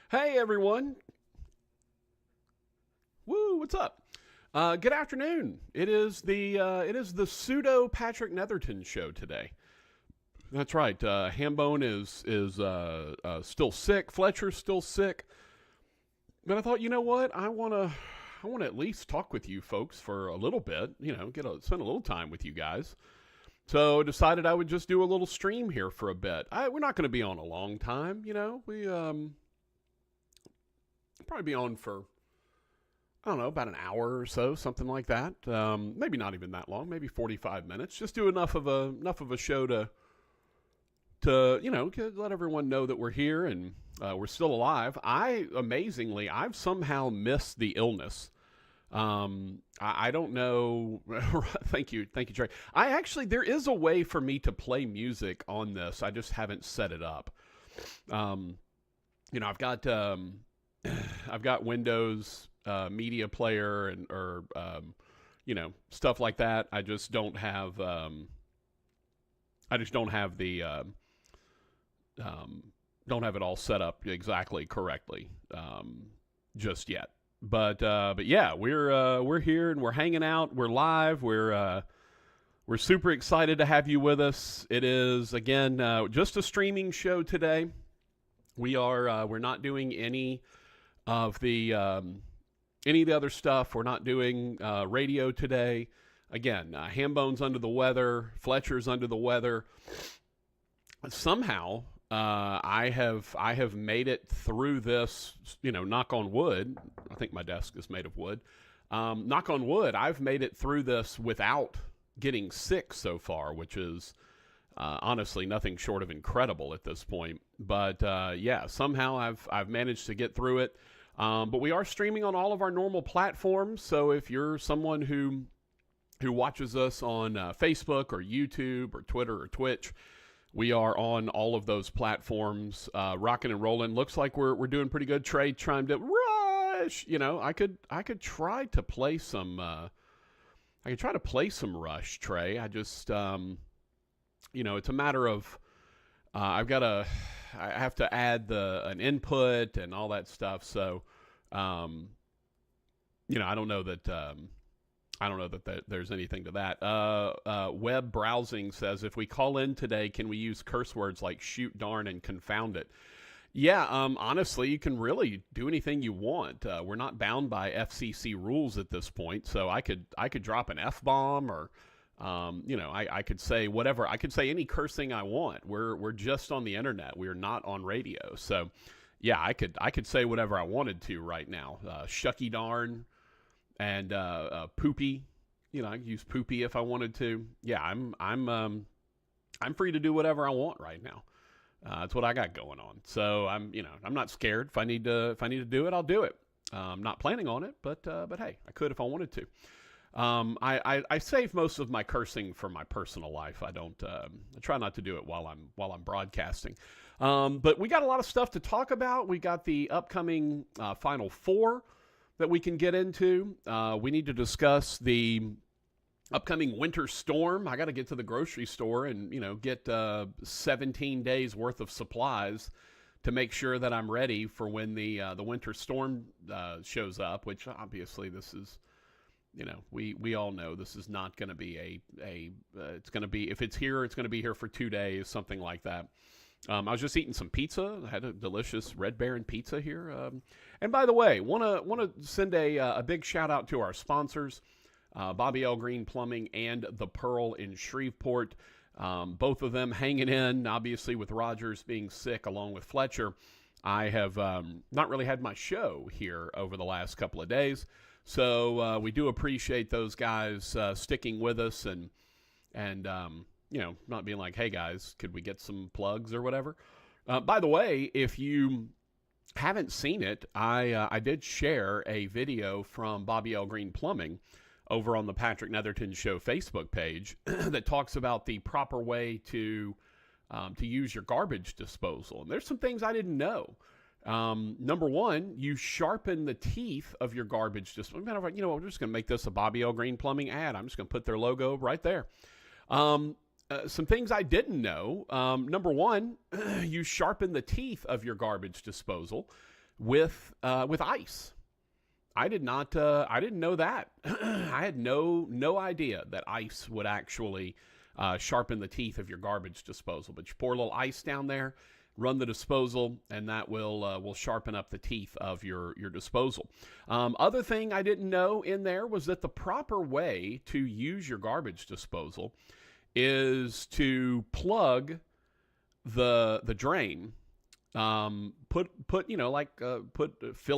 Hey everyone. Woo, what's up? Good afternoon. It is the pseudo Patrick Netherton show today. That's right. Hambone is still sick. Fletcher's still sick. But I thought, you know what? I wanna at least talk with you folks for a little bit. Spend a little time with you guys. So decided I would just do a little stream here for a bit. We're not going to be on a long time. We probably be on for I don't know, about an hour or so, something like that. Maybe not even that long, maybe 45 minutes. Just do enough of a show to let everyone know that we're here and we're still alive. I've somehow missed the illness. I don't know. Thank you, Trey. There is a way for me to play music on this. I just haven't set it up. Um, I've got I've got Windows media player and or stuff like that. I just don't have the don't have it all set up exactly correctly just yet. But yeah, we're here and we're hanging out. We're live. We're super excited to have you with us. It is again just a streaming show today. We're not doing of the any of the other stuff. We're not doing radio today. Again, Hambone's under the weather. Fletcher's under the weather. Somehow, I have made it through this. Knock on wood. I think my desk is made of wood. Knock on wood. I've made it through this without getting sick so far, which is honestly nothing short of incredible at this point. But yeah, somehow I've managed to get through it. But we are streaming on all of our normal platforms. So if you're someone who watches us on Facebook or YouTube or Twitter or Twitch, we are on all of those platforms, rocking and rolling. Looks like we're doing pretty good. Trey chimed in. Rush. I could try to play some. I could try to play some Rush, Trey. I just it's a matter of I have to add an input and all that stuff. So, I don't know that there's anything to that. Web browsing says if we call in today, can we use curse words like shoot, darn, and confound it? Yeah, honestly, you can really do anything you want. We're not bound by FCC rules at this point, so I could drop an F bomb or. I could say whatever. I could say any cursing I want. We're just on the internet. We're not on radio. So, yeah, I could say whatever I wanted to right now. Shucky darn and poopy. I could use poopy if I wanted to. Yeah, I'm free to do whatever I want right now. That's what I got going on. So I'm not scared. If I need to do it, I'll do it. I'm not planning on it, but hey, I could if I wanted to. I save most of my cursing for my personal life. I don't. I try not to do it while I'm broadcasting. But we got a lot of stuff to talk about. We got the upcoming Final Four that we can get into. We need to discuss the upcoming winter storm. I got to get to the grocery store and get 17 days worth of supplies to make sure that I'm ready for when the winter storm shows up. Which obviously this is. We all know this is not going to be it's going to be, if it's here, it's going to be here for 2 days, something like that. I was just eating some pizza. I had a delicious Red Baron pizza here. And by the way, want to send a big shout out to our sponsors, Bobby L. Green Plumbing and The Pearl in Shreveport. Both of them hanging in, obviously with Rogers being sick along with Fletcher. I have not really had my show here over the last couple of days. So we do appreciate those guys sticking with us and not being like, hey guys, could we get some plugs or whatever? By the way, if you haven't seen it, I did share a video from Bobby L. Green Plumbing over on the Patrick Netherton Show Facebook page that talks about the proper way to use your garbage disposal. And there's some things I didn't know. Number one, you sharpen the teeth of your garbage disposal. Matter of fact, we're just going to make this a Bobby L. Green Plumbing ad. I'm just going to put their logo right there. Some things I didn't know. Number one, you sharpen the teeth of your garbage disposal with ice. I didn't know that. I had no idea that ice would actually sharpen the teeth of your garbage disposal. But you pour a little ice down there, run the disposal, and that will sharpen up the teeth of your disposal. Other thing I didn't know in there was that the proper way to use your garbage disposal is to plug the drain. Fill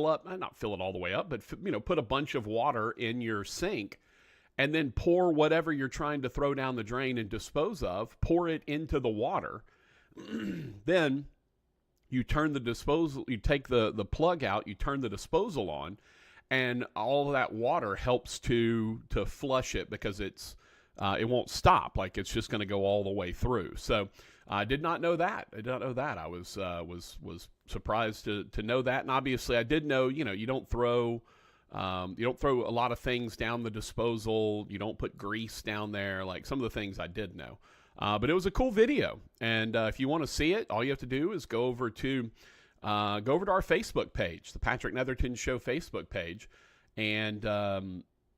up, not fill it all the way up, but put a bunch of water in your sink, and then pour whatever you're trying to throw down the drain and dispose of, pour it into the water. Then you turn the disposal, you take the plug out, you turn the disposal on, and all of that water helps to flush it, because it won't stop. Like, it's just going to go all the way through. So I did not know that. I was surprised to know that. And obviously I did know, you don't throw a lot of things down the disposal. You don't put grease down there. Like, some of the things I did know. But it was a cool video. And if you want to see it, all you have to do is go over to our Facebook page, the Patrick Netherton Show Facebook page. And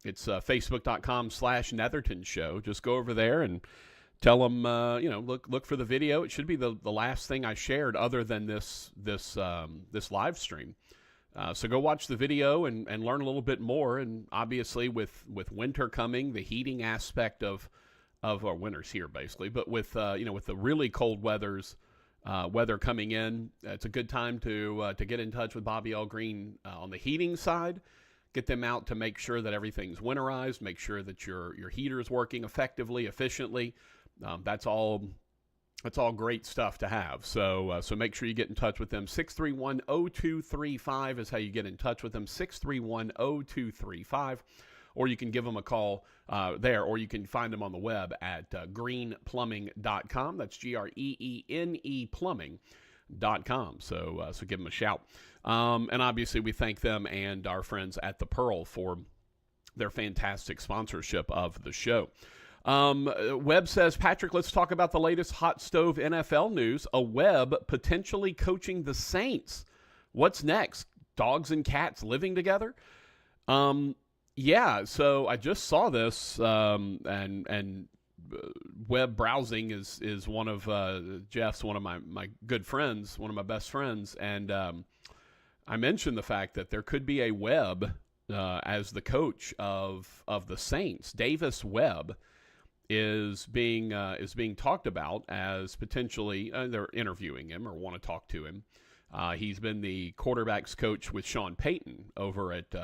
it's facebook.com/Netherton Show. Just go over there and tell them, look for the video. It should be the last thing I shared other than this live stream. So go watch the video and learn a little bit more. And obviously, with winter coming, the heating aspect of our winter's here basically, but with the really cold weather coming in, it's a good time to get in touch with Bobby L. Green on the heating side. Get them out to make sure that everything's winterized, make sure that your heater is working effectively, efficiently. That's all great stuff to have. So make sure you get in touch with them. 631-0235 is how you get in touch with them. 631-0235. Or you can give them a call there, or you can find them on the web at greenplumbing.com. That's GREENE plumbing.com. So give them a shout. And obviously, we thank them and our friends at The Pearl for their fantastic sponsorship of the show. Webb says, Patrick, let's talk about the latest hot stove NFL news. A Webb potentially coaching the Saints. What's next? Dogs and cats living together? Yeah, so I just saw this, and web browsing is one of Jeff's, one of my good friends, one of my best friends, and I mentioned the fact that there could be a Webb as the coach of the Saints. Davis Webb is being talked about as potentially they're interviewing him or want to talk to him. He's been the quarterbacks coach with Sean Payton over at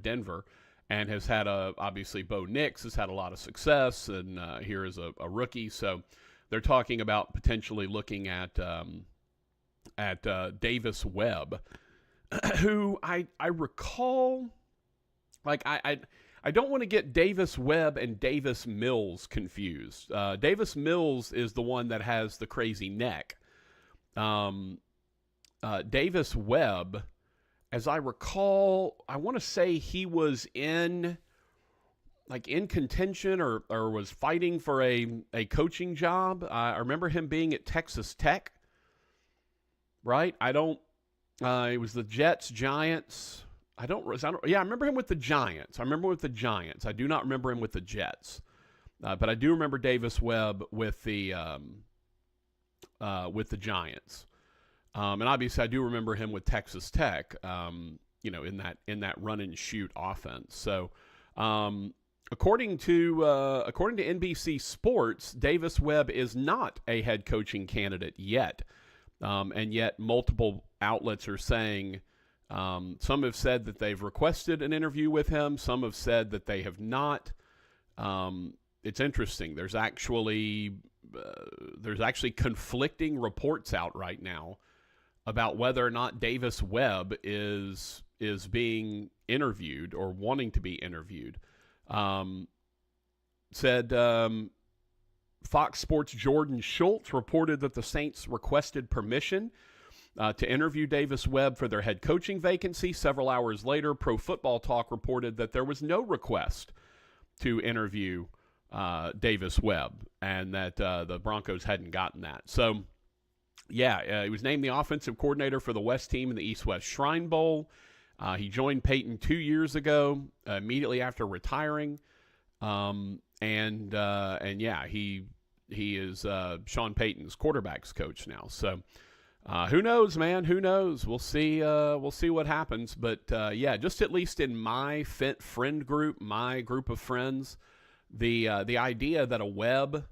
Denver, and has had obviously Bo Nix has had a lot of success, and here is a rookie. So they're talking about potentially looking at Davis Webb, who I recall, like I don't want to get Davis Webb and Davis Mills confused. Davis Mills is the one that has the crazy neck. Davis Webb, as I recall, I want to say he was in contention or was fighting for a coaching job. I remember him being at Texas Tech, right? It was the Jets, Giants. I remember him with the Giants. I do not remember him with the Jets. But I do remember Davis Webb with the Giants. And obviously I do remember him with Texas Tech, in that run and shoot offense. So, according to NBC Sports, Davis Webb is not a head coaching candidate yet. And yet multiple outlets are saying, some have said that they've requested an interview with him. Some have said that they have not. It's interesting. There's actually conflicting reports out right now about whether or not Davis Webb is being interviewed or wanting to be interviewed. Fox Sports' Jordan Schultz reported that the Saints requested permission to interview Davis Webb for their head coaching vacancy. Several hours later, Pro Football Talk reported that there was no request to interview Davis Webb, and that the Broncos hadn't gotten that. So Yeah, he was named the offensive coordinator for the West team in the East-West Shrine Bowl. He joined Peyton 2 years ago, immediately after retiring. And yeah, he is Sean Payton's quarterbacks coach now. So who knows, man? Who knows? We'll see. We'll see what happens. But yeah, just at least in my friend group, my group of friends, the idea that a Webb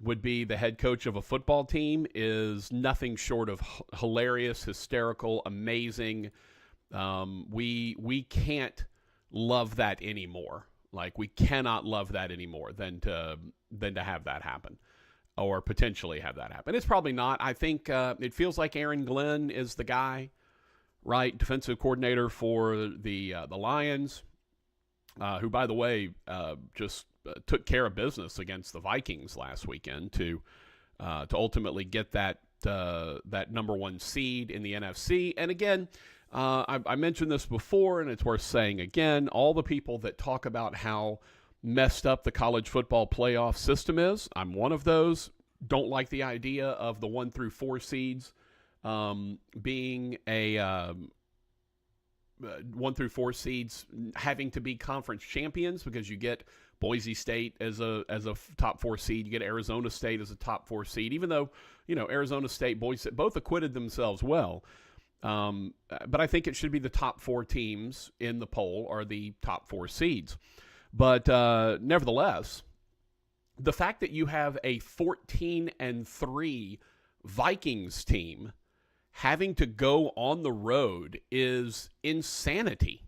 would be the head coach of a football team is nothing short of hilarious, hysterical, amazing. We can't love that anymore. Like, we cannot love that anymore than to have that happen, or potentially have that happen. It's probably not. I think it feels like Aaron Glenn is the guy, right? Defensive coordinator for the Lions, who, by the way, just took care of business against the Vikings last weekend to ultimately get that number one seed in the NFC. And again, I mentioned this before, and it's worth saying again, all the people that talk about how messed up the college football playoff system is, I'm one of those. Don't like the idea of the 1 through 4 seeds being a 1 through 4 seeds having to be conference champions, because you get Boise State as a top 4 seed, you get Arizona State as a top 4 seed, even though, Arizona State, Boise State, both acquitted themselves well. But I think it should be the top 4 teams in the poll are the top 4 seeds. But nevertheless, the fact that you have a 14-3 Vikings team having to go on the road is insanity.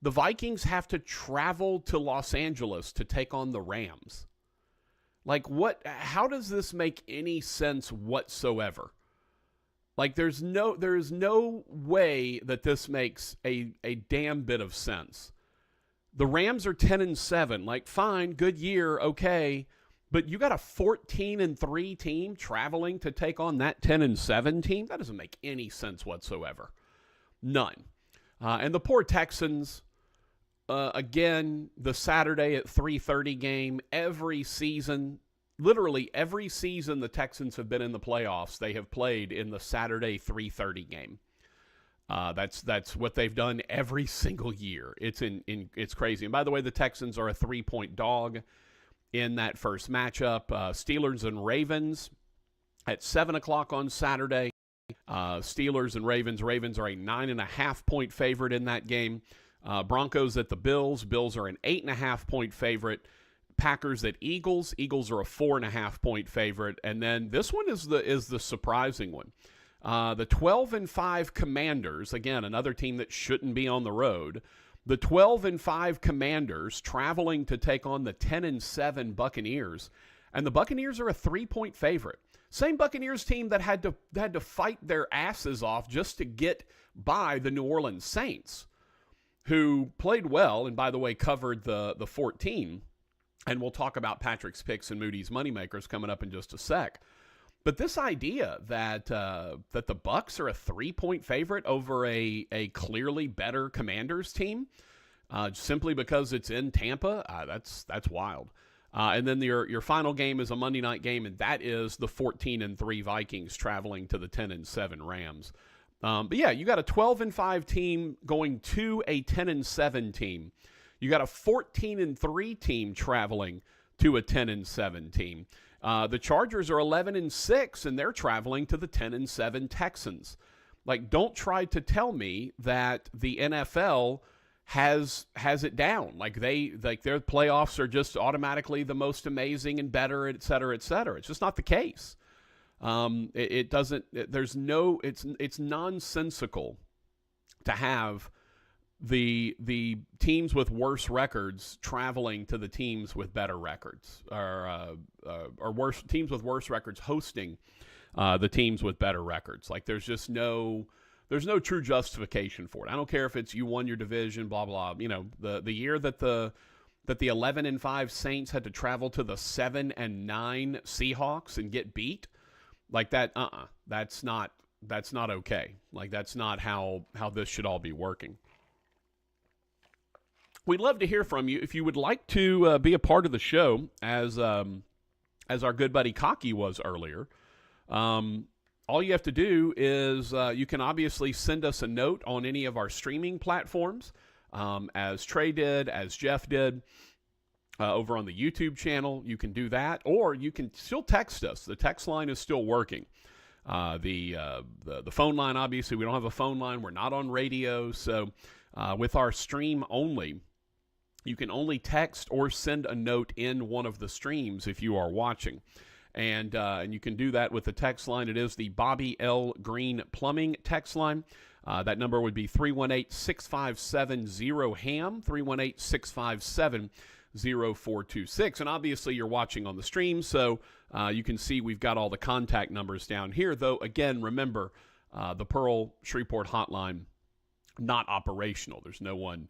The Vikings have to travel to Los Angeles to take on the Rams. Like, what? How does this make any sense whatsoever? Like, there is no way that this makes a damn bit of sense. The Rams are 10-7. Like, fine, good year, okay, but you got a 14-3 team traveling to take on that 10-7 team? That doesn't make any sense whatsoever. None. And the poor Texans, again, the Saturday at 3:30 game, every season, literally every season the Texans have been in the playoffs, they have played in the Saturday 3:30 game. That's what they've done every single year. It's crazy. And by the way, the Texans are a 3-point dog in that first matchup. Steelers and Ravens at 7 o'clock on Saturday. Steelers and Ravens. Ravens are a 9.5-point favorite in that game. Broncos at the Bills. Bills are an 8.5-point favorite. Packers at Eagles. Eagles are a 4.5-point favorite. And then this one is the surprising one. The 12-5 Commanders, again, another team that shouldn't be on the road. The 12-5 Commanders traveling to take on the 10-7 Buccaneers. And the Buccaneers are a 3-point favorite. Same Buccaneers team that had to fight their asses off just to get by the New Orleans Saints, who played well and, by the way, covered the 14. And we'll talk about Patrick's picks and Moody's Moneymakers coming up in just a sec. But this idea that the Bucs are a 3-point favorite over a clearly better Commanders team, simply because it's in Tampa, that's wild. And then your final game is a Monday night game, and that is the 14-3 Vikings traveling to the 10-7 Rams. But yeah, you got a 12-5 team going to a 10-7 team. You got a 14-3 team traveling to a 10-7 team. The Chargers are 11-6, and they're traveling to the 10-7 Texans. Like, don't try to tell me that the NFL has it down. Like their playoffs are just automatically the most amazing and better, et cetera, et cetera. It's just not the case. It doesn't. There's no. It's nonsensical to have the teams with worse records traveling to the teams with better records, or worse teams with worse records hosting the teams with better records. Like, there's no true justification for it. I don't care if it's you won your division, blah blah. The year that the 11-5 Saints had to travel to the 7-9 Seahawks and get beat, like that. That's not okay. Like, that's not how this should all be working. We'd love to hear from you. If you would like to be a part of the show, as our good buddy Cocky was earlier, all you have to do is you can obviously send us a note on any of our streaming platforms, as Trey did, as Jeff did. Over on the YouTube channel, you can do that, or you can still text us. The text line is still working. The phone line, obviously, we don't have a phone line. We're not on radio, so with our stream only, you can only text or send a note in one of the streams if you are watching. And you can do that with the text line. It is the Bobby L. Green Plumbing text line. That number would be 318-657-0HAM, 318-657-0426. And obviously you're watching on the stream, so you can see we've got all the contact numbers down here. Though, again, remember, the Pearl Shreveport hotline, not operational. There's no one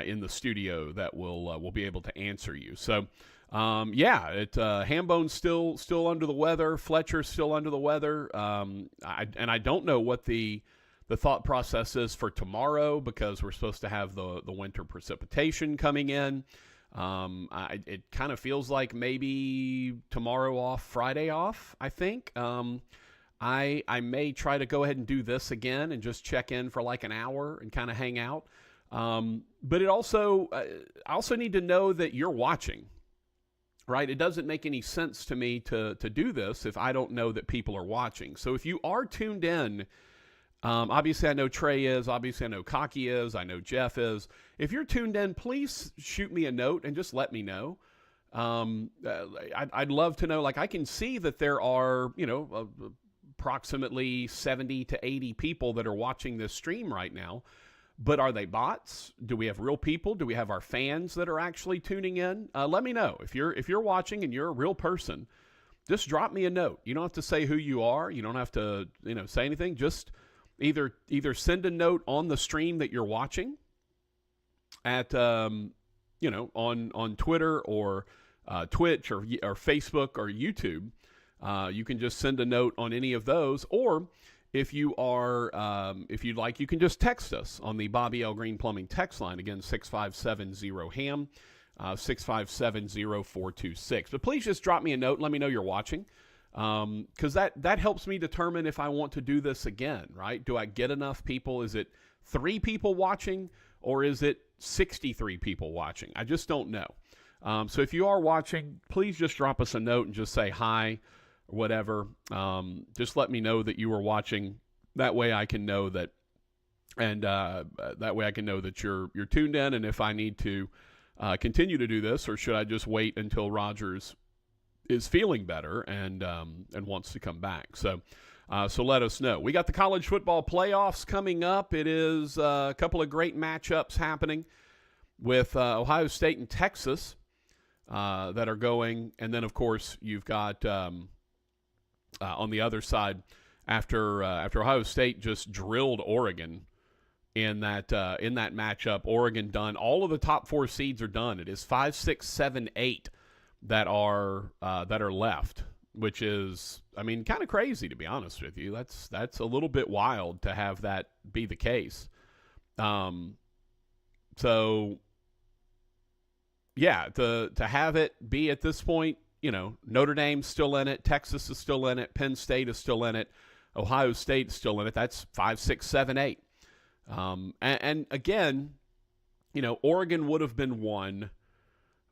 in the studio that will be able to answer you. So, Hambone's still under the weather. Fletcher's still under the weather. I don't know what the thought process is for tomorrow, because we're supposed to have the winter precipitation coming in. It kind of feels like maybe tomorrow off, Friday off, I think. I may try to go ahead and do this again and just check in for like an hour and kind of hang out. But I also need to know that you're watching, right? It doesn't make any sense to me to do this if I don't know that people are watching. So if you are tuned in, obviously I know Trey is, obviously I know Cocky is, I know Jeff is. If you're tuned in, please shoot me a note and just let me know. I'd love to know. Like, I can see that there are, approximately 70 to 80 people that are watching this stream right now. But are they bots? Do we have real people? Do we have our fans that are actually tuning in? Let me know. If you're watching and you're a real person, just drop me a note. You don't have to say who you are. You don't have to, say anything. Just either send a note on the stream that you're watching at, on Twitter or Twitch or Facebook or YouTube. You can just send a note on any of those, or if you are, if you'd like, you can just text us on the Bobby L. Green Plumbing text line. Again, 657-0HAM, 657-0426. But please just drop me a note and let me know you're watching, because that helps me determine if I want to do this again, right? Do I get enough people? Is it 3 people watching, or is it 63 people watching? I just don't know. So if you are watching, please just drop us a note and just say hi, or whatever. Just let me know that you are watching. That way I can know that, and that way I can know that you're tuned in. And if I need to continue to do this, or should I just wait until Rogers is feeling better and wants to come back? So let us know. We got the college football playoffs coming up. It is a couple of great matchups happening with Ohio State and Texas that are going, and then of course you've got on the other side, after Ohio State just drilled Oregon in that matchup. Oregon done. All of the top 4 seeds are done. It is 5, 6, 7, 8 that are left, which is, kind of crazy, to be honest with you. That's a little bit wild to have that be the case. So yeah, to have it be at this point, Notre Dame's still in it, Texas is still in it, Penn State is still in it, Ohio State's still in it. That's 5, 6, 7, 8. And again, Oregon would have been 1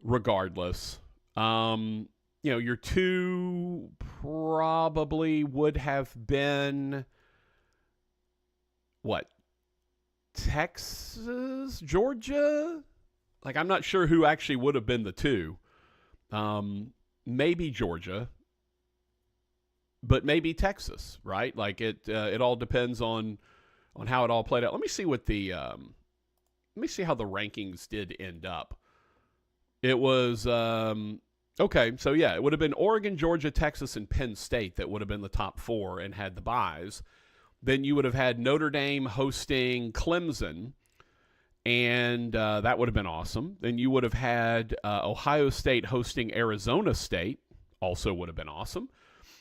regardless. Your 2 probably would have been what? Texas, Georgia? Like, I'm not sure who actually would have been the 2. Maybe Georgia, but maybe Texas, right? Like, it all depends on how it all played out. Let me see what let me see how the rankings did end up. It was, okay, so yeah, it would have been Oregon, Georgia, Texas, and Penn State that would have been the top 4 and had the byes. Then you would have had Notre Dame hosting Clemson, and that would have been awesome. Then you would have had Ohio State hosting Arizona State, also would have been awesome.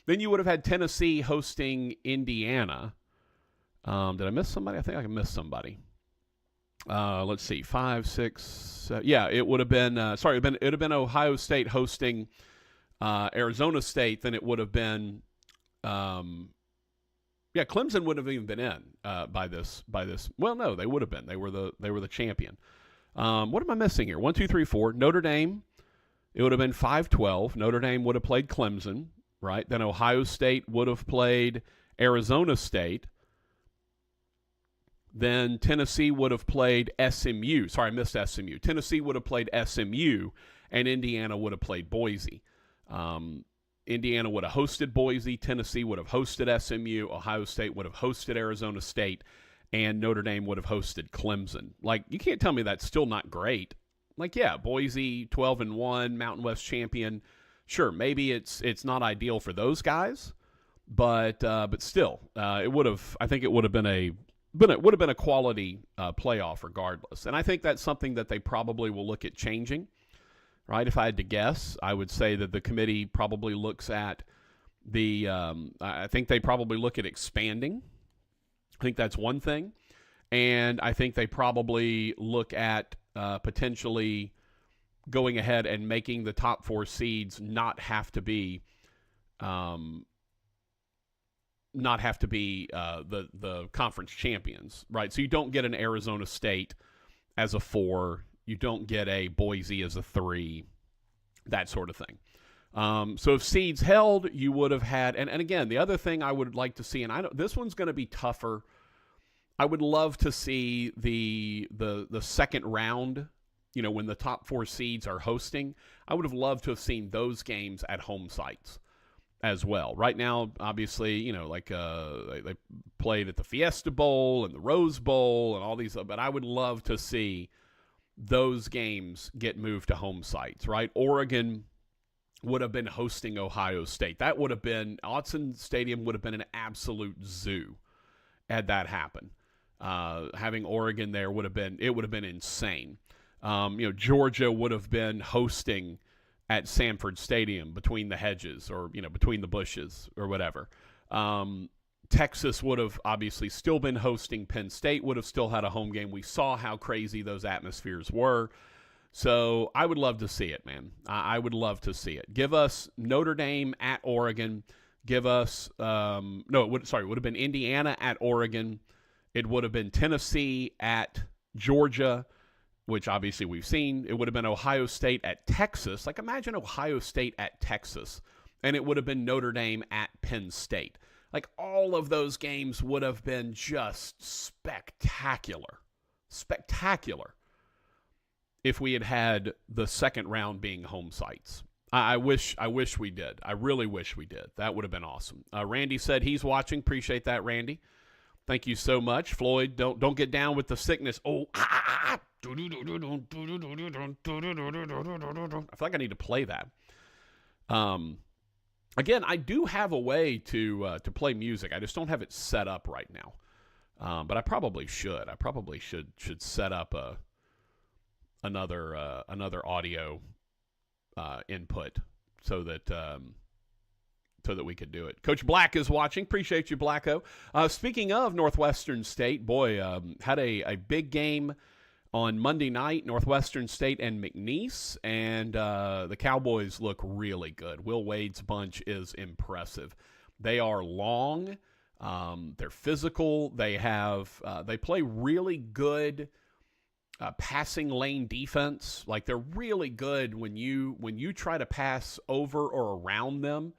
Then you would have had Tennessee hosting Indiana. Did I miss somebody? I think I missed somebody. Let's see, 5, 6. Yeah, it would have been. It would have been Ohio State hosting Arizona State. Then it would have been Yeah, Clemson wouldn't have even been in by this. Well, no, they would have been. They were the champion. What am I missing here? 1, 2, 3, 4. Notre Dame. It would have been 5-12. Notre Dame would have played Clemson, right? Then Ohio State would have played Arizona State. Then Tennessee would have played SMU. Sorry, I missed SMU. Tennessee would have played SMU, and Indiana would have played Boise. Indiana would have hosted Boise. Tennessee would have hosted SMU. Ohio State would have hosted Arizona State, and Notre Dame would have hosted Clemson. Like, you can't tell me that's still not great. Like, yeah, Boise 12-1, Mountain West champion. Sure, maybe it's not ideal for those guys, but still, it would have. I think it would have been a quality playoff regardless. And I think that's something that they probably will look at changing, right? If I had to guess, I would say that the committee probably looks at I think they probably look at expanding. I think that's one thing. And I think they probably look at potentially going ahead and making the top 4 seeds not have to be the conference champions, right? So you don't get an Arizona State as a 4, you don't get a Boise as a 3, that sort of thing. So if seeds held, you would have had, and again, the other thing I would like to see, and this one's going to be tougher. I would love to see the second round, when the top 4 seeds are hosting. I would have loved to have seen those games at home sites as well. Right now, obviously, they played at the Fiesta Bowl and the Rose Bowl and all these, but I would love to see those games get moved to home sites, right? Oregon would have been hosting Ohio State. That would have been, Autzen Stadium would have been an absolute zoo had that happened. Having Oregon there would have been insane. Georgia would have been hosting at Sanford Stadium between the hedges or, between the bushes or whatever. Texas would have obviously still been hosting. Penn State would have still had a home game. We saw how crazy those atmospheres were. So I would love to see it, man. I would love to see it. Give us Notre Dame at Oregon. Give us, it would have been Indiana at Oregon. It would have been Tennessee at Georgia, which obviously we've seen. It would have been Ohio State at Texas. Like, imagine Ohio State at Texas. And it would have been Notre Dame at Penn State. Like, all of those games would have been just spectacular. Spectacular. If we had had the second round being home sites. I wish we did. I really wish we did. That would have been awesome. Randy said he's watching. Appreciate that, Randy. Thank you so much. Floyd, don't get down with the sickness. Oh, I feel like I need to play that. Again, I do have a way to play music. I just don't have it set up right now. But I probably should. I probably should set up another audio input so that we could do it. Coach Black is watching. Appreciate you, Blacko. Speaking of Northwestern State, had a big game on Monday night, Northwestern State and McNeese, and the Cowboys look really good. Will Wade's bunch is impressive. They are long. They're physical. They play really good passing lane defense. Like, they're really good when you try to pass over or around them.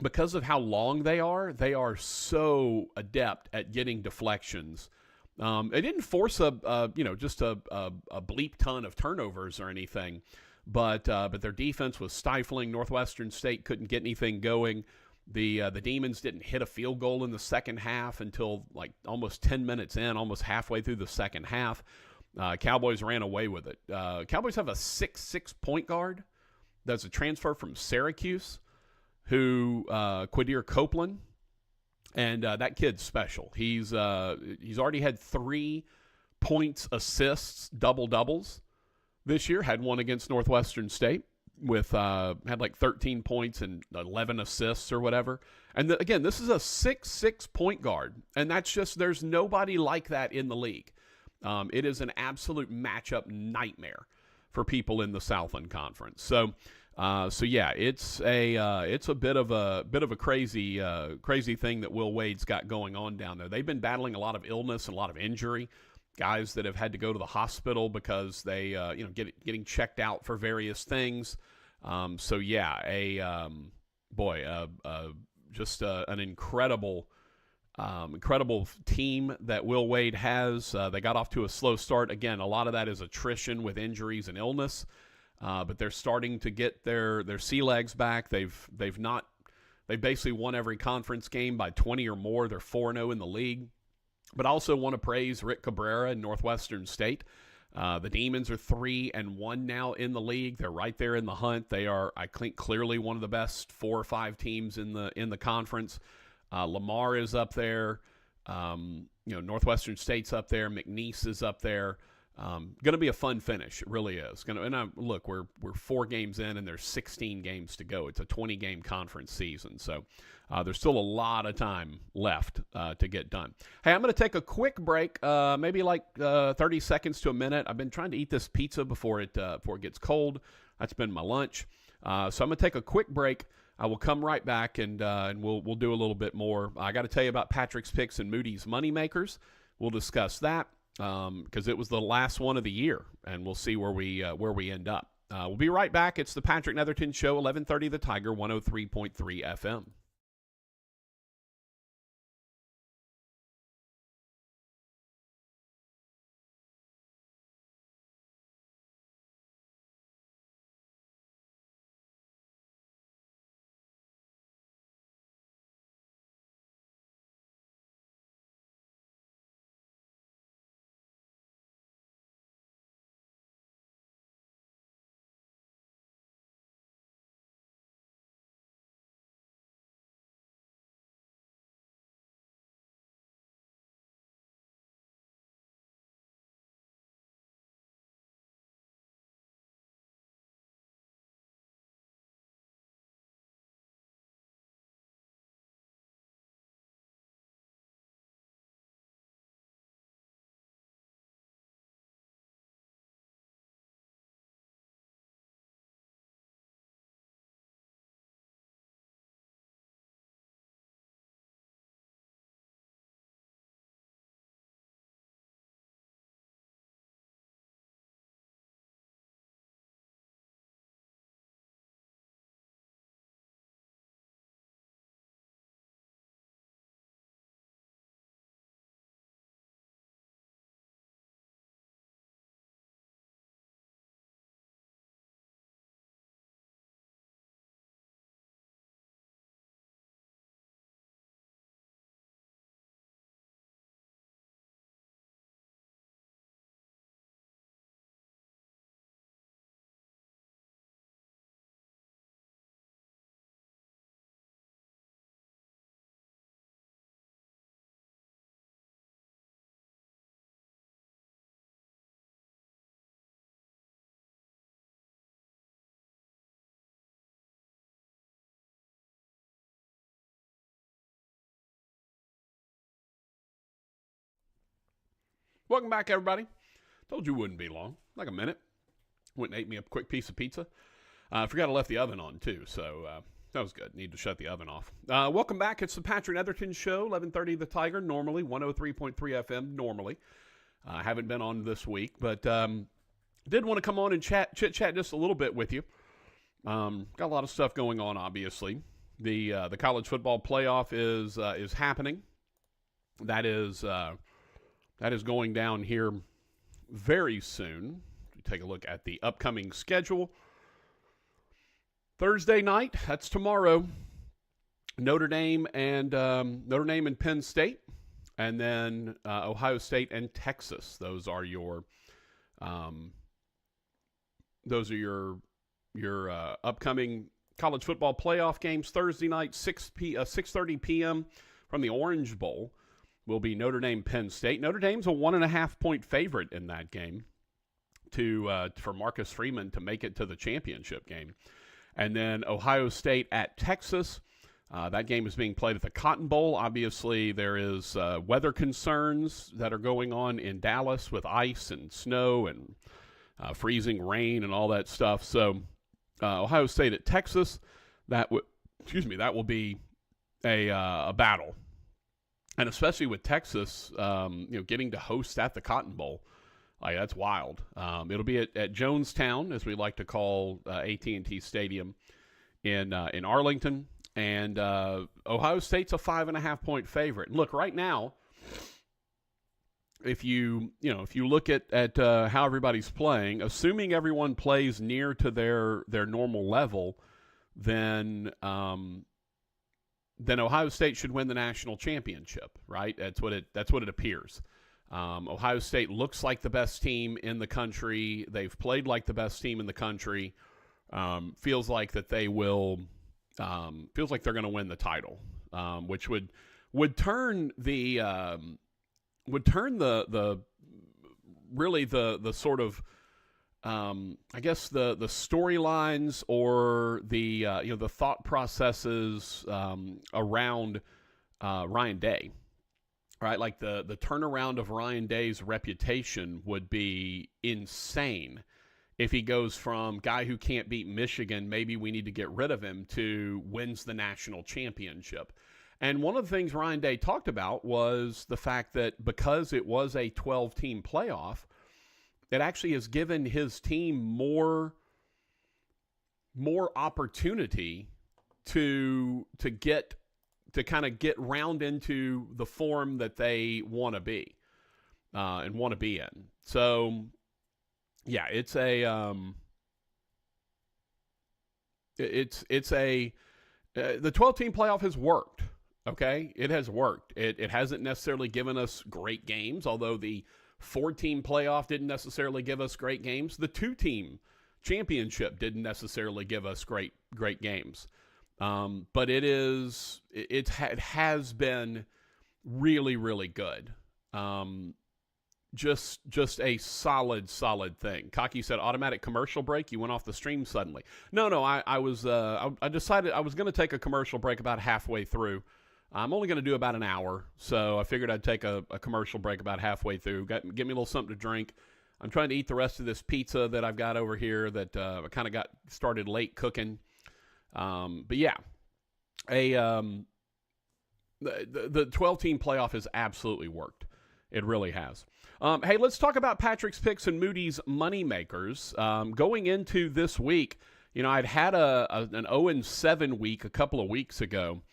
Because of how long they are so adept at getting deflections. They didn't force just a bleep ton of turnovers or anything, but their defense was stifling. Northwestern State couldn't get anything going. The Demons didn't hit a field goal in the second half until like almost 10 minutes in, almost halfway through the second half. Cowboys ran away with it. Cowboys have a 6'6" point guard that's a transfer from Syracuse, Quadir Copeland, and that kid's special. He's already had 3 points, assists, double-doubles this year. Had one against Northwestern State with had like 13 points and 11 assists or whatever. And again, this is a 6'6" point guard, and that's just, there's nobody like that in the league. It is an absolute matchup nightmare for people in the Southland Conference. So So yeah, it's a bit of a crazy thing that Will Wade's got going on down there. They've been battling a lot of illness and a lot of injury. Guys that have had to go to the hospital because they getting checked out for various things. So yeah, just an incredible team that Will Wade has. They got off to a slow start. Again, a lot of that is attrition with injuries and illness. But they're starting to get their sea legs back. They've basically won every conference game by 20 or more. They're 4-0 in the league. But I also want to praise Rick Cabrera and Northwestern State. The Demons are 3-1 now in the league. They're right there in the hunt. They are, I think, clearly one of the best 4 or 5 teams in the conference. Lamar is up there. Northwestern State's up there. McNeese is up there. Going to be a fun finish. It really is. Look, we're 4 games in, and there's 16 games to go. It's a 20-game conference season, so there's still a lot of time left to get done. Hey, I'm going to take a quick break, maybe like 30 seconds to a minute. I've been trying to eat this pizza before it gets cold. That's been my lunch. So I'm going to take a quick break. I will come right back, and we'll do a little bit more. I got to tell you about Patrick's Picks and Moody's Moneymakers. We'll discuss that. Because it was the last one of the year, and we'll see where we end up. We'll be right back. It's the Patrick Netherton Show, 1130 The Tiger, 103.3 FM. Welcome back, everybody. Told you it wouldn't be long, like a minute. Went and ate me a quick piece of pizza. I forgot I left the oven on, too, so that was good. Need to shut the oven off. Welcome back. It's the Patrick Netherton Show, 1130 The Tiger, normally, 103.3 FM, normally. I haven't been on this week, but did want to come on and chit-chat just a little bit with you. Got a lot of stuff going on, obviously. The college football playoff is happening. That is going down here very soon. Take a look at the upcoming schedule. Thursday night, that's tomorrow. Notre Dame and Penn State, and then Ohio State and Texas. Those are your upcoming college football playoff games. Thursday night, 6:30 p.m. from the Orange Bowl will be Notre Dame Penn State. Notre Dame's a 1.5-point favorite in that game for Marcus Freeman to make it to the championship game. And then Ohio State at Texas. That game is being played at the Cotton Bowl. Obviously, there is weather concerns that are going on in Dallas with ice and snow and freezing rain and all that stuff. So Ohio State at Texas. That will be a battle, and especially with Texas, getting to host at the Cotton Bowl, like that's wild. It'll be at Jonestown, as we like to call AT&T Stadium in Arlington, and Ohio State's a 5.5-point favorite. And look, right now, if you look at how everybody's playing, assuming everyone plays near to their normal level, then Ohio State should win the national championship, right? That's what it appears. Ohio State looks like the best team in the country. They've played like the best team in the country. Feels like that they will. Feels like they're going to win the title, which would turn the really the sort of I guess the storylines or the thought processes around Ryan Day, right? Like the turnaround of Ryan Day's reputation would be insane if he goes from guy who can't beat Michigan, maybe we need to get rid of him, to wins the national championship. And one of the things Ryan Day talked about was the fact that because it was a 12-team playoff, it actually has given his team more opportunity to kind of get round into the form that they want to be and want to be in. So, yeah, it's a the 12-team playoff has worked. Okay, it has worked. It hasn't necessarily given us great games, although the 4-team playoff didn't necessarily give us great games. The 2-team championship didn't necessarily give us great games. But it has been really, really good. Just a solid thing. Cocky said, automatic commercial break. You went off the stream suddenly. No, I decided I was going to take a commercial break about halfway through. I'm only going to do about an hour, so I figured I'd take a commercial break about halfway through. Get me a little something to drink. I'm trying to eat the rest of this pizza that I've got over here that I kind of got started late cooking. But yeah, the 12-team playoff has absolutely worked. It really has. Hey, let's talk about Patrick's picks and Moody's moneymakers. Going into this week, I'd had an 0-7 week a couple of weeks ago,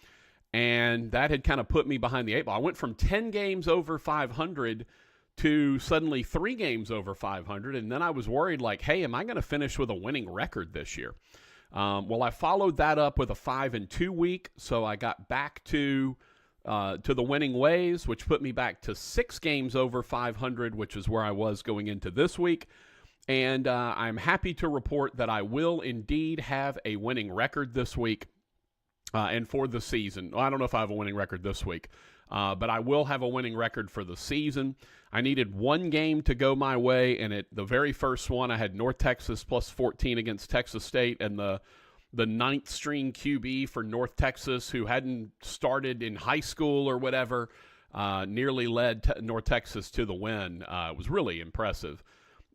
and that had kind of put me behind the 8 ball. I went from 10 games over 500 to suddenly 3 games over 500, and then I was worried, like, hey, am I going to finish with a winning record this year? Well, I followed that up with a 5-2 week, so I got back to the winning ways, which put me back to 6 games over 500, which is where I was going into this week. And I'm happy to report that I will indeed have a winning record this week and for the season. Well, I don't know if I have a winning record this week, but I will have a winning record for the season. I needed 1 game to go my way, and the very first one, I had North Texas plus 14 against Texas State, and the 9th string QB for North Texas, who hadn't started in high school or whatever, nearly led North Texas to the win. It was really impressive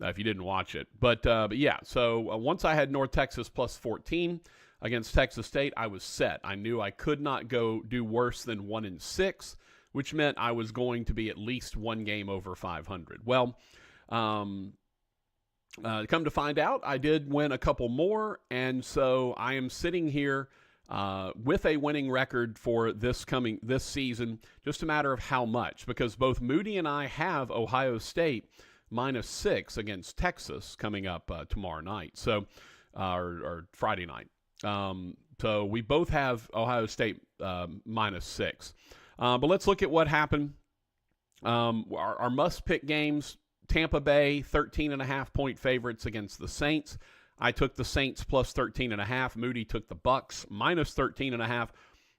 if you didn't watch it. But yeah, so once I had North Texas plus 14 against Texas State, I was set. I knew I could not go do worse than 1-6, which meant I was going to be at least 1 game over 500. Well, come to find out, I did win a couple more, and so I am sitting here with a winning record for this season. Just a matter of how much, because both Moody and I have Ohio State -6 against Texas coming up tomorrow night, so or Friday night. So we both have Ohio State -6. But let's look at what happened. Our must-pick games. Tampa Bay, 13.5-point favorites against the Saints. I took the Saints plus 13.5. Moody took the Bucks minus 13.5.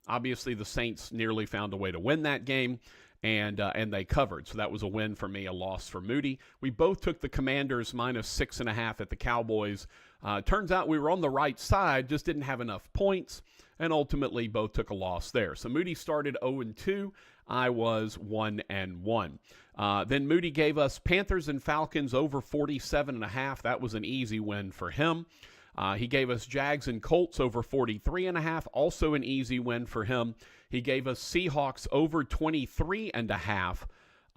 Obviously, the Saints nearly found a way to win that game, and they covered. So that was a win for me, a loss for Moody. We both took the Commanders minus 6.5 at the Cowboys. Turns out we were on the right side, just didn't have enough points, and ultimately both took a loss there. So Moody started 0-2. I was 1-1. Then Moody gave us Panthers and Falcons over 47.5. That was an easy win for him. He gave us Jags and Colts over 43.5, also an easy win for him. He gave us Seahawks over 23.5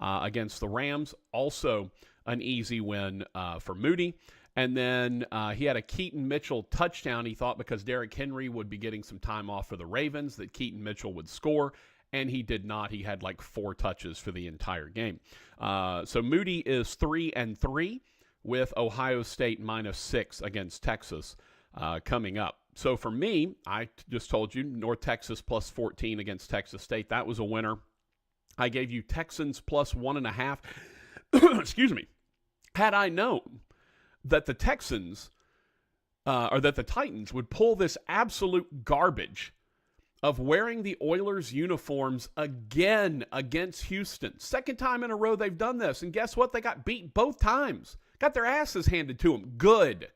against the Rams, also an easy win for Moody. And then he had a Keaton Mitchell touchdown. He thought because Derrick Henry would be getting some time off for the Ravens that Keaton Mitchell would score, and he did not. He had like 4 touches for the entire game. So Moody is 3-3 with Ohio State -6 against Texas coming up. So for me, I just told you North Texas +14 against Texas State. That was a winner. I gave you Texans +1.5. Excuse me. Had I known that the Texans or that the Titans would pull this absolute garbage of wearing the Oilers uniforms again against Houston. Second time in a row they've done this. And guess what? They got beat both times. Got their asses handed to them. Good.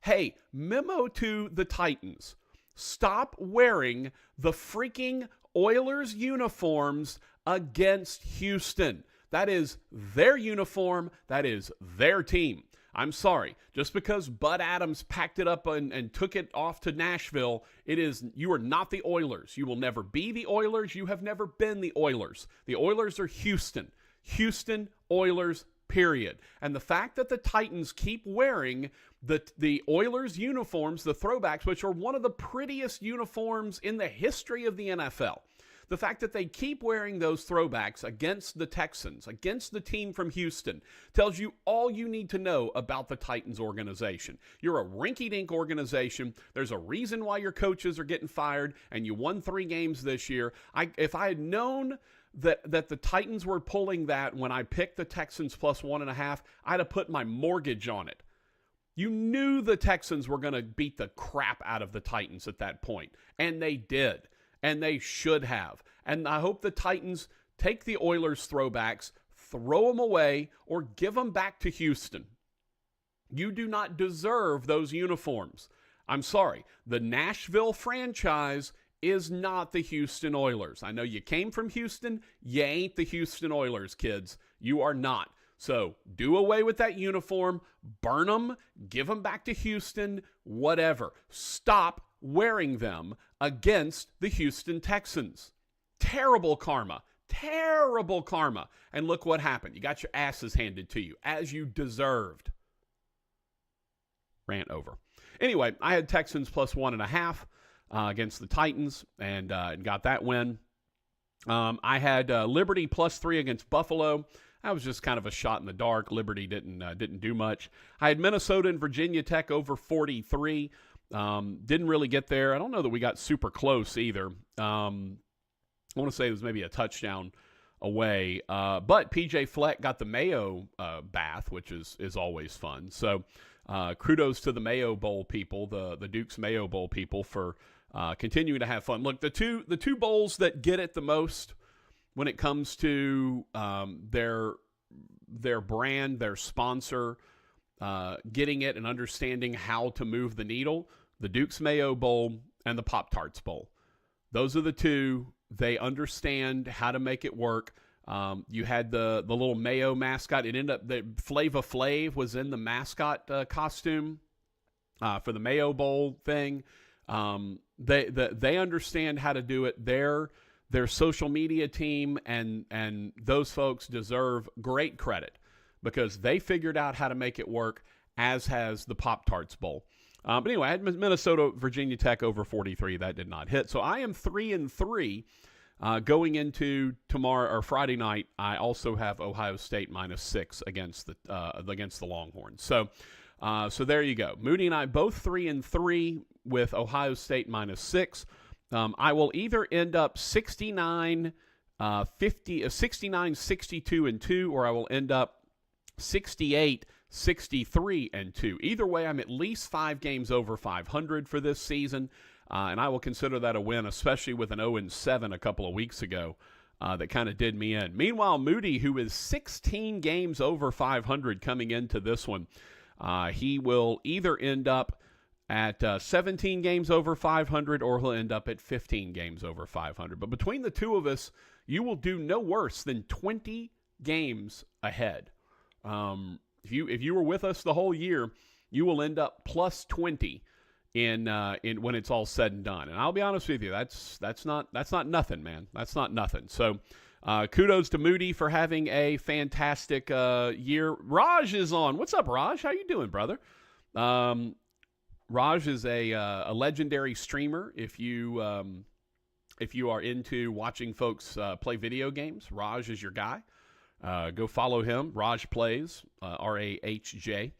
Hey, memo to the Titans. Stop wearing the freaking Oilers uniforms against Houston. That is their uniform. That is their team. I'm sorry. Just because Bud Adams packed it up and took it off to Nashville, you are not the Oilers. You will never be the Oilers. You have never been the Oilers. The Oilers are Houston. Houston Oilers, period. And the fact that the Titans keep wearing the Oilers uniforms, the throwbacks, which are one of the prettiest uniforms in the history of the NFL, the fact that they keep wearing those throwbacks against the Texans, against the team from Houston, tells you all you need to know about the Titans organization. You're a rinky-dink organization. There's a reason why your coaches are getting fired, and you won 3 games this year. If I had known that the Titans were pulling that when I picked the Texans +1.5, I'd have put my mortgage on it. You knew the Texans were going to beat the crap out of the Titans at that point, and they did. And they should have. And I hope the Titans take the Oilers throwbacks, throw them away, or give them back to Houston. You do not deserve those uniforms. I'm sorry. The Nashville franchise is not the Houston Oilers. I know you came from Houston. You ain't the Houston Oilers, kids. You are not. So do away with that uniform. Burn them. Give them back to Houston. Whatever. Stop wearing them against the Houston Texans. Terrible karma. Terrible karma. And look what happened. You got your asses handed to you, as you deserved. Rant over. Anyway, I had Texans +1.5 against the Titans and got that win. I had Liberty +3 against Buffalo. That was just kind of a shot in the dark. Liberty didn't do much. I had Minnesota and Virginia Tech over 43. Didn't really get there. I don't know that we got super close either. I want to say it was maybe a touchdown away. But PJ Fleck got the Mayo bath, which is always fun. So kudos to the Mayo Bowl people, the Duke's Mayo Bowl people, for continuing to have fun. Look, the two bowls that get it the most when it comes to their brand, their sponsor, getting it and understanding how to move the needle, the Duke's Mayo Bowl and the Pop-Tarts Bowl. Those are the two. They understand how to make it work. You had the little Mayo mascot. It ended up that Flava Flav was in the mascot costume for the Mayo Bowl thing. They understand how to do it. Their social media team and those folks deserve great credit because they figured out how to make it work, as has the Pop-Tarts Bowl. But anyway, I had Minnesota, Virginia Tech over 43. That did not hit. So I am 3-3 going into tomorrow or Friday night. I also have Ohio State -6 against the Longhorns. So there you go. Moody and I both 3-3 with Ohio State -6. I will either end up 69, 62-2, or I will end up 68-63-2. Either way, I'm at least 5 games over 500 for this season, and I will consider that a win, especially with an 0-7 a couple of weeks ago that kind of did me in. Meanwhile, Moody, who is 16 games over 500 coming into this one, he will either end up at 17 games over 500, or he'll end up at 15 games over 500. But between the two of us, you will do no worse than 20 games ahead. If you were with us the whole year, you will end up plus 20 in when it's all said and done. And I'll be honest with you, that's not nothing, man. That's not nothing. So kudos to Moody for having a fantastic year. Raj is on. What's up, Raj? How you doing, brother? Raj is a legendary streamer. If you are into watching folks play video games, Raj is your guy. Go follow him. Raj Plays, RAHJ.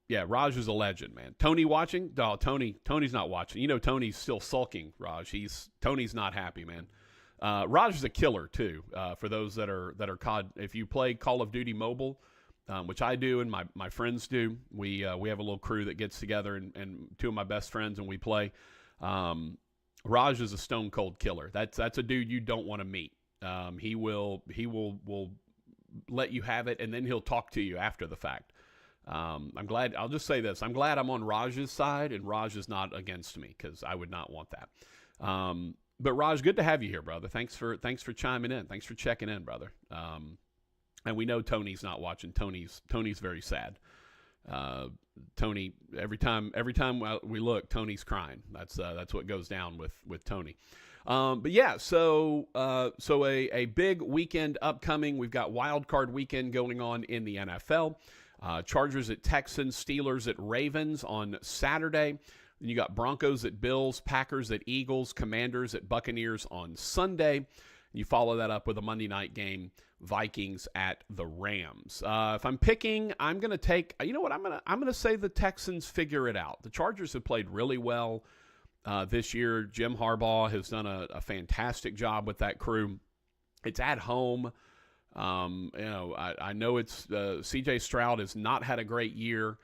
Yeah, Raj is a legend, man. Tony watching? Oh, Tony's not watching. You know, Tony's still sulking, Raj. Tony's not happy, man. Raj is a killer too. For those that are COD, if you play Call of Duty Mobile, which I do and my friends do, we have a little crew that gets together and two of my best friends and we play. Raj is a stone cold killer. That's a dude you don't want to meet. He will let you have it and then he'll talk to you after the fact. I'm glad. I'll just say this. I'm glad I'm on Raj's side and Raj is not against me because I would not want that. But Raj, good to have you here, brother. Thanks for chiming in. Thanks for checking in, brother. And we know Tony's not watching. Tony's very sad. Tony, every time we look, Tony's crying. That's what goes down with Tony. But yeah, so a big weekend upcoming. We've got wild card weekend going on in the NFL. Chargers at Texans, Steelers at Ravens on Saturday. Then you got Broncos at Bills, Packers at Eagles, Commanders at Buccaneers on Sunday. You follow that up with a Monday night game, Vikings at the Rams. If I'm picking, I'm going to take, you know what, I'm going to say the Texans figure it out. The Chargers have played really well this year. Jim Harbaugh has done a fantastic job with that crew. It's at home. I know it's C.J. Stroud has not had a great year.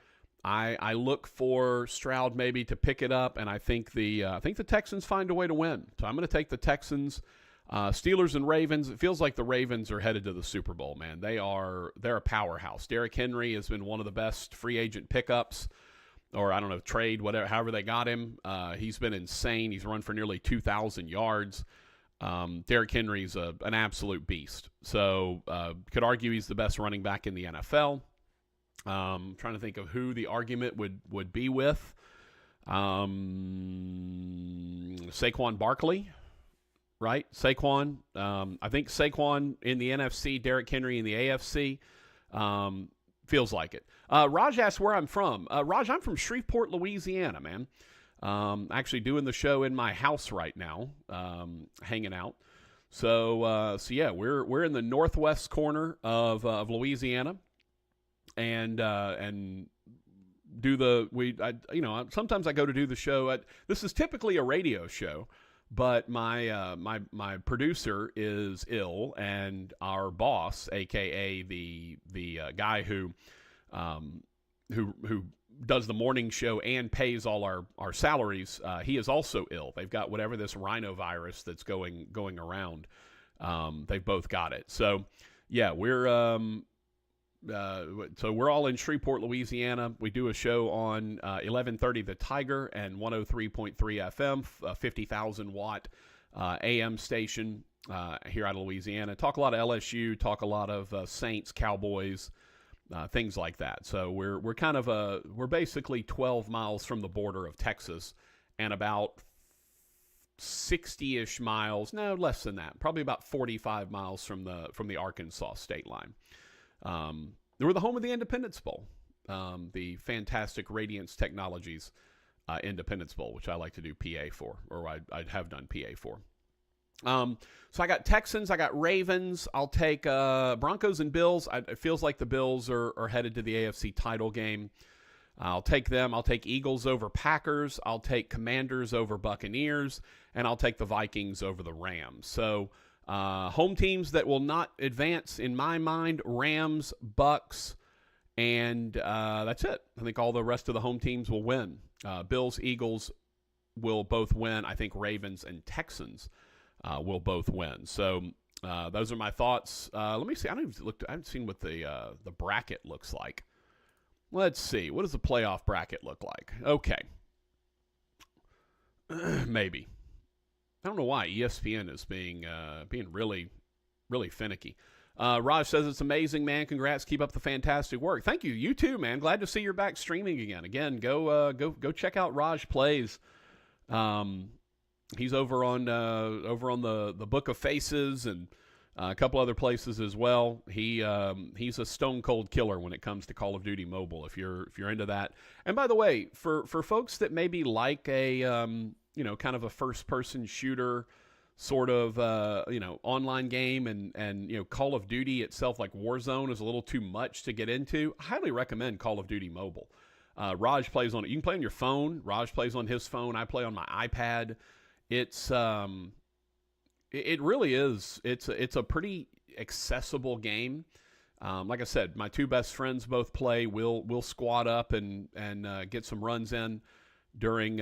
I look for Stroud maybe to pick it up, and I think the Texans find a way to win. So I'm going to take the Texans. Steelers and Ravens. It feels like the Ravens are headed to the Super Bowl, man. They're a powerhouse. Derrick Henry has been one of the best free agent pickups, or I don't know, trade, whatever, however they got him. He's been insane. He's run for nearly 2,000 yards. Derrick Henry's an absolute beast. So could argue he's the best running back in the NFL. Trying to think of who the argument would be with. Saquon Barkley, right? Saquon. I think Saquon in the NFC, Derrick Henry in the AFC. Feels like it. Raj asked where I'm from. Raj, I'm from Shreveport, Louisiana, man. Actually doing the show in my house right now, hanging out. So yeah, we're in the northwest corner of Louisiana, and sometimes I go to do the show. This is typically a radio show, but my producer is ill, and our boss, aka the guy who does the morning show and pays all our salaries, he is also ill. They've got whatever this rhinovirus that's going around. They've both got it. So yeah, we're all in Shreveport, Louisiana. We do a show on 1130 The Tiger and 103.3 FM, 50,000 watt AM station here out of Louisiana. Talk a lot of LSU, talk a lot of Saints, Cowboys, things like that. So we're basically 12 miles from the border of Texas and about 60-ish miles, no, less than that, probably about 45 miles from the Arkansas state line. We're the home of the Independence Bowl, the fantastic Radiance Technologies Independence Bowl, which I like to do PA for, or I have done PA for. So I got Texans, I got Ravens. I'll take Broncos and Bills. It feels like the Bills are headed to the AFC title game. I'll take them. I'll take Eagles over Packers. I'll take Commanders over Buccaneers, and I'll take the Vikings over the Rams. So home teams that will not advance in my mind: Rams, Bucks, and that's it. I think all the rest of the home teams will win. Bills, Eagles will both win. I think Ravens and Texans will both win. So those are my thoughts. Let me see. I haven't seen what the bracket looks like. Let's see. What does the playoff bracket look like? Okay. Maybe. I don't know why ESPN is being really, really finicky. Raj says it's amazing, man. Congrats. Keep up the fantastic work. Thank you. You too, man. Glad to see you're back streaming again. Again, go check out Raj Plays. He's over on the Book of Faces and a couple other places as well. He's a stone cold killer when it comes to Call of Duty Mobile. If you're into that. And by the way, for folks that maybe like a kind of a first person shooter sort of online game, and Call of Duty itself, like Warzone, is a little too much to get into, I highly recommend Call of Duty Mobile. Raj plays on it. You can play on your phone. Raj plays on his phone. I play on my iPad. It's it really is. It's a pretty accessible game. Like I said, my two best friends both play. We'll squad up and get some runs in during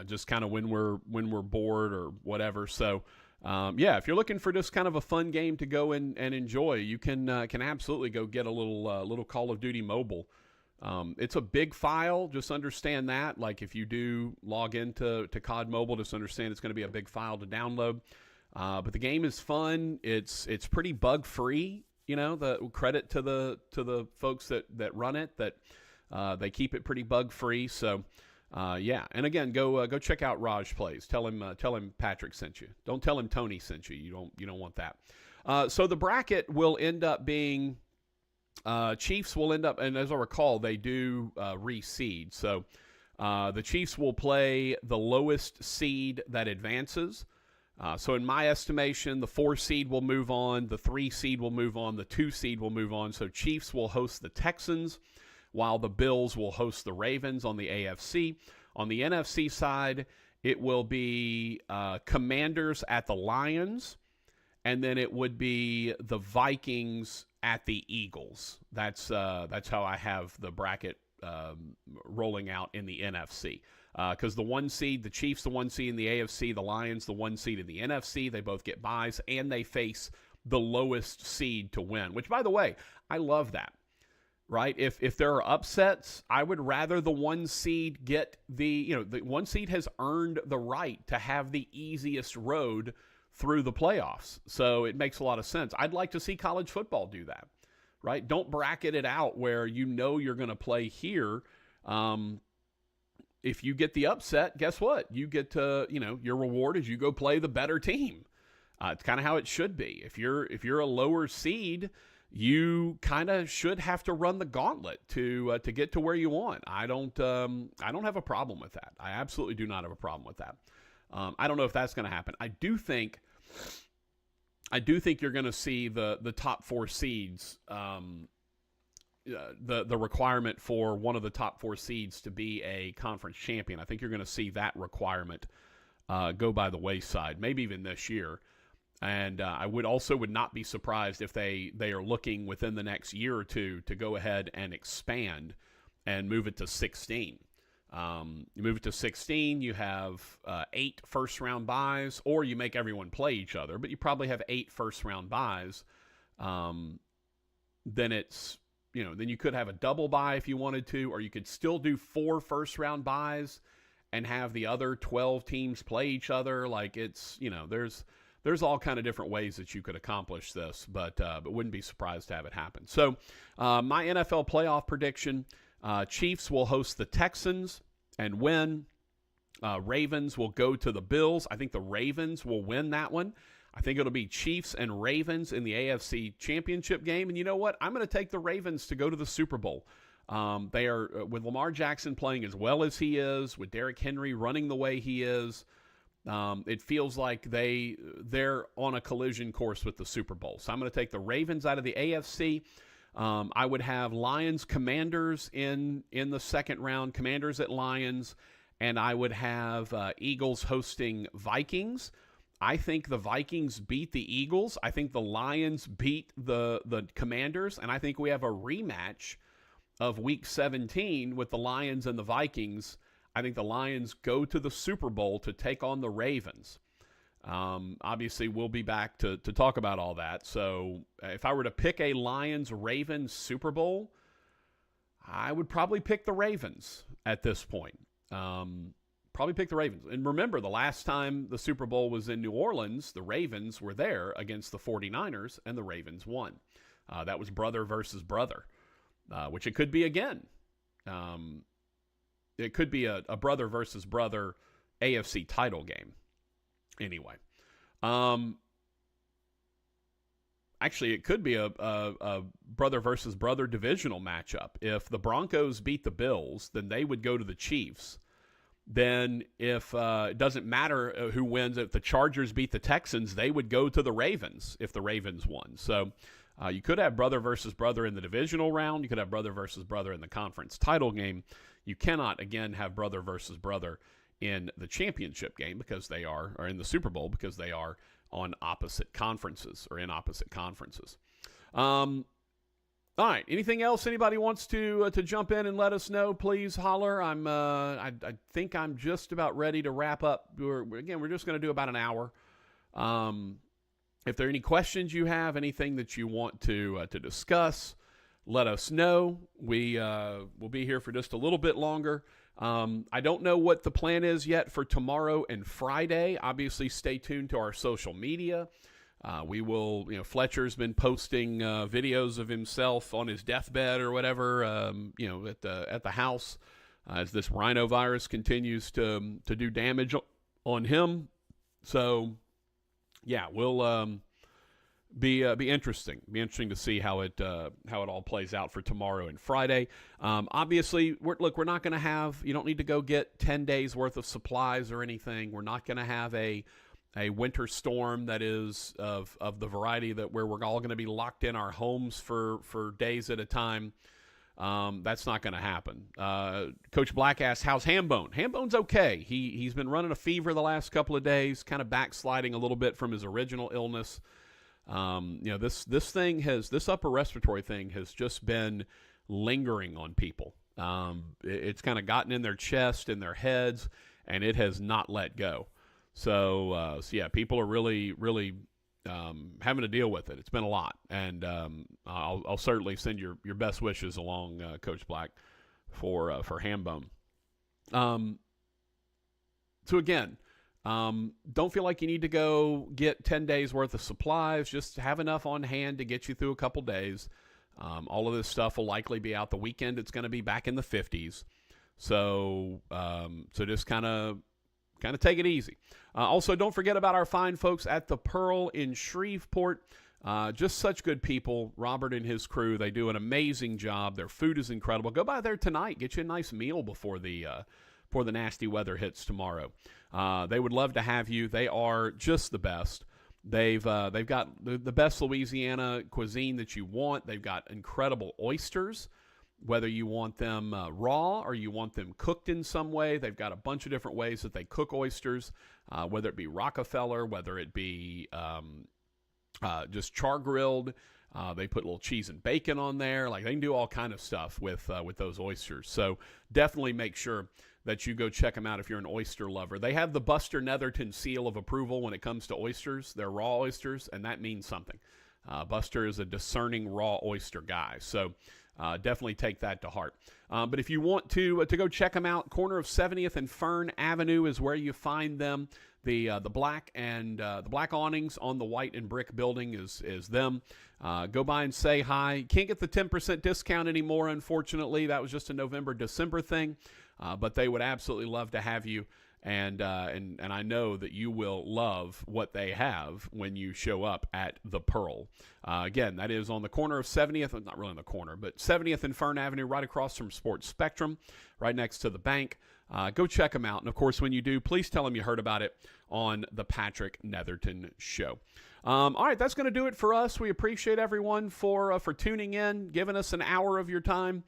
just kind of when we're bored or whatever. So if you're looking for just kind of a fun game to go and enjoy, you can absolutely go get a little Call of Duty Mobile. It's a big file. Just understand that. Like if you do log into COD Mobile, just understand it's going to be a big file to download. But the game is fun. It's pretty bug free. The credit to the folks that run it, that they keep it pretty bug free. So and again, go check out Raj Plays. Tell him Patrick sent you. Don't tell him Tony sent you. You don't want that. So the bracket will end up being. Chiefs will end up, and as I recall, they do reseed. So the Chiefs will play the lowest seed that advances. So in my estimation, the 4 seed will move on, the 3 seed will move on, the 2 seed will move on. So Chiefs will host the Texans, while the Bills will host the Ravens on the AFC. On the NFC side, it will be Commanders at the Lions, and then it would be the Vikings at the Eagles. That's how I have the bracket rolling out in the NFC. Because the 1 seed, the Chiefs, the 1 seed in the AFC, the Lions, the 1 seed in the NFC, they both get byes, and they face the lowest seed to win. Which, by the way, I love that. Right? If there are upsets, I would rather the 1 seed get the 1 seed has earned the right to have the easiest road through the playoffs. So it makes a lot of sense. I'd like to see college football do that, right? Don't bracket it out where you're going to play here. If you get the upset, guess what? You get to, your reward is you go play the better team. It's kind of how it should be. If you're a lower seed, you kind of should have to run the gauntlet to get to where you want. I don't have a problem with that. I absolutely do not have a problem with that. I don't know if that's going to happen. I do think you're going to see the top 4 seeds, the requirement for one of the top 4 seeds to be a conference champion. I think you're going to see that requirement go by the wayside, maybe even this year. And I would not be surprised if they are looking within the next year or two to go ahead and expand and move it to 16. You move it to 16, you have 8 first-round buys, or you make everyone play each other, but you probably have 8 first-round buys. Then it's, then you could have a double buy if you wanted to, or you could still do 4 first-round buys and have the other 12 teams play each other. Like it's, there's all kind of different ways that you could accomplish this, but wouldn't be surprised to have it happen. So my NFL playoff prediction, Chiefs will host the Texans and win. Ravens will go to the Bills. I think the Ravens will win that one. I think it'll be Chiefs and Ravens in the AFC Championship game. And you know what? I'm going to take the Ravens to go to the Super Bowl. They are, with Lamar Jackson playing as well as he is, with Derrick Henry running the way he is, it feels like they're on a collision course with the Super Bowl. So I'm going to take the Ravens out of the AFC. I would have Lions Commanders in the second round, Commanders at Lions, and I would have Eagles hosting Vikings. I think the Vikings beat the Eagles. I think the Lions beat the Commanders, and I think we have a rematch of Week 17 with the Lions and the Vikings. I think the Lions go to the Super Bowl to take on the Ravens. Obviously, we'll be back to talk about all that. So if I were to pick a Lions-Ravens Super Bowl, I would probably pick the Ravens at this point. Probably probably pick the Ravens. And remember, the last time the Super Bowl was in New Orleans, the Ravens were there against the 49ers, and the Ravens won. That was brother versus brother, which it could be again. It could be a brother versus brother AFC title game. Anyway. Actually, it could be a brother versus brother divisional matchup. If the Broncos beat the Bills, then they would go to the Chiefs. Then if it doesn't matter who wins, if the Chargers beat the Texans, they would go to the Ravens if the Ravens won. So you could have brother versus brother in the divisional round. You could have brother versus brother in the conference title game. You cannot, again, have brother versus brother in the championship game because they are, or in the Super Bowl because they are on opposite conferences or in opposite conferences. All right. Anything else anybody wants to jump in and let us know? Please holler. I think I'm just about ready to wrap up. We're just going to do about an hour. If there are any questions you have, anything that you want to discuss, let us know. We will be here for just a little bit longer. I don't know what the plan is yet for tomorrow and Friday. Obviously, stay tuned to our social media. We will, Fletcher's been posting videos of himself on his deathbed or whatever, at the house as this rhinovirus continues to do damage on him. So, yeah, we'll be interesting. Be interesting to see how it all plays out for tomorrow and Friday. Obviously, we're not going to have. You don't need to go get 10 days worth of supplies or anything. We're not going to have a winter storm that is of the variety that where we're all going to be locked in our homes for days at a time. That's not going to happen. Coach Black asked, "How's Hambone?" Hambone's okay. He's been running a fever the last couple of days, kind of backsliding a little bit from his original illness. This upper respiratory thing has just been lingering on people. It's kind of gotten in their chest, in their heads, and it has not let go. So yeah, people are really, really having to deal with it. It's been a lot, and I'll certainly send your best wishes along, Coach Black, for Hambone. So again, don't feel like you need to go get 10 days worth of supplies. Just have enough on hand to get you through a couple days. All of this stuff will likely be out the weekend. It's going to be back in the 50s. So just kind of take it easy. Also, don't forget about our fine folks at the Pearl in Shreveport. Just such good people. Robert and his crew, they do an amazing job. Their food is incredible. Go by there tonight. Get you a nice meal before the nasty weather hits tomorrow. They would love to have you. They are just the best. They've got the best Louisiana cuisine that you want. They've got incredible oysters, whether you want them raw or you want them cooked in some way. They've got a bunch of different ways that they cook oysters, whether it be Rockefeller, whether it be just char grilled. They put a little cheese and bacon on there. Like, they can do all kind of stuff with those oysters. So definitely make sure that you go check them out if you're an oyster lover. They have the Buster Netherton seal of approval when it comes to oysters. They're raw oysters, and that means something. Buster is a discerning raw oyster guy. So definitely take that to heart. But if you want to go check them out, corner of 70th and Fern Avenue is where you find them. The black and the black awnings on the white and brick building is them. Go by and say hi. Can't get the 10% discount anymore, unfortunately. That was just a November-December thing. But they would absolutely love to have you. And I know that you will love what they have when you show up at the Pearl. Again, that is on the corner of 70th, not really on the corner, but 70th and Fern Avenue, right across from Sports Spectrum, right next to the bank. Go check them out. And, of course, when you do, please tell them you heard about it on the Patrick Netherton Show. All right, that's going to do it for us. We appreciate everyone for tuning in, giving us an hour of your time.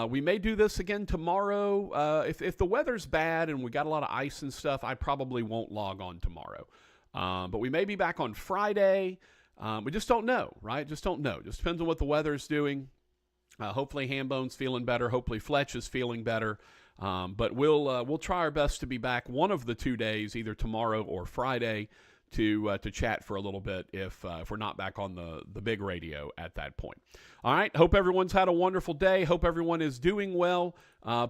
We may do this again tomorrow. If the weather's bad and we got a lot of ice and stuff, I probably won't log on tomorrow. But we may be back on Friday. We just don't know, right? Just don't know. Just depends on what the weather's doing. Hopefully Hambone's feeling better. Hopefully Fletch is feeling better. But we'll try our best to be back one of the 2 days, either tomorrow or Friday, to chat for a little bit if we're not back on the big radio at that point. All right. Hope everyone's had a wonderful day. Hope everyone is doing well.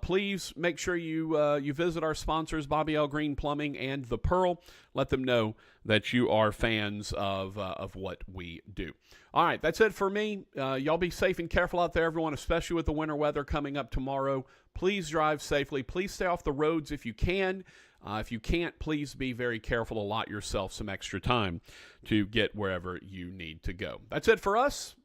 Please make sure you visit our sponsors, Bobby L. Green Plumbing and The Pearl. Let them know that you are fans of what we do. All right. That's it for me. Y'all be safe and careful out there, everyone, especially with the winter weather coming up tomorrow. Please drive safely. Please stay off the roads if you can. If you can't, please be very careful. Allot yourself some extra time to get wherever you need to go. That's it for us.